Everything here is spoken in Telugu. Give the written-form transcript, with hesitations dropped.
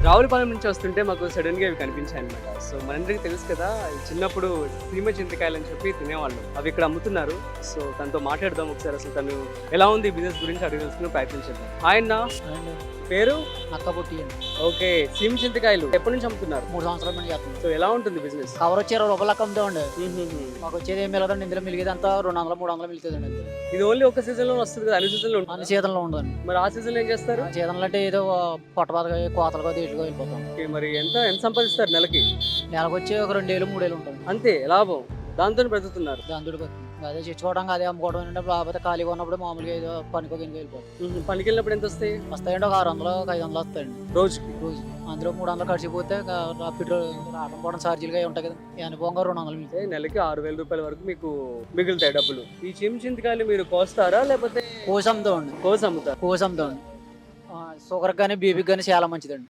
రావులపాలెం నుంచి వస్తుంటే మాకు సడన్ గా ఇవి కనిపించాయి అనమాట. సో మనందరికీ తెలుసు కదా, చిన్నప్పుడు సీమ చింతకాయలు అని చెప్పి తినేవాళ్ళు. అవి ఇక్కడ అమ్ముతున్నారు. సో తనతో మాట్లాడదాం ఒకసారి, అసలు తను ఎలా ఉంది బిజినెస్ గురించి అడిగి తెలుసుకుని ప్రయత్నించేద్దాం. హాయ్ అన్న, పేరు? నక్క పుట్టి అండి. ఓకే, సీమ చింతకాయలు ఎప్పటి నుంచి అమ్ముతున్నారు? 3 సంవత్సరాల నుండి చేస్తుంది. సో ఎలా ఉంటుంది బిజినెస్? కవర్ వచ్చి 20 రూపాయలు అమ్ముతామండి. మాకు వచ్చేది ఏం మిగలదండి, ఇందులో మిలిగేది అంతా 200-300 మిగులుతుందండి. ఇది ఓన్లీ ఒక సీజన్ లో వస్తుంది కదా, అన్ని సీజన్ లో ఉంటుంది? అన్ని సీజన్లో ఉండదండి. మరి ఆ సీజన్ లో ఏం చేస్తారు? సీజన్లు అంటే ఏదో పొట్టబాదగా కోతలుగా దేట్లుగా వెళ్ళిపోతాం. ఓకే, మరి ఎంత సంపాదిస్తారు నెలకి? నెలకు వచ్చి ఒక 2,000-3,000 ఉంటుంది. అంతే లాభం, దాంతో బ్రతుకుతున్నారు. దాంతో అదే తెచ్చుకోవడం అదే అమ్ముకోవడం ఏంటంటే, లేకపోతే ఖాళీగా ఉన్నప్పుడు మామూలుగా ఏదో పనికో కింద వెళ్ళిపోతాం. పనికి వెళ్ళినప్పుడు ఎంత వస్తాయి? వస్తాయండి, ఒక 600-500 వస్తాయండి రోజుకి. రోజు. అందులో 300 ఖర్చుపోతే పెట్రోల్ రావడం పోవడం ఛార్జీలుగా ఉంటాయి కదా, అనుభవంగా 200 మిగులుతాయి. నెలకి 6,000 రూపాయల వరకు మీకు మిగులుతాయి డబ్బులు. ఈ చింతకాయలు మీరు కోస్తారా లేకపోతే కోసి అమ్ముతామండి. కోసి అమ్ముతారు? కోసి అమ్ముతామండి. షుగర్కి కానీ బీపీకి కానీ చాలా మంచిదండి.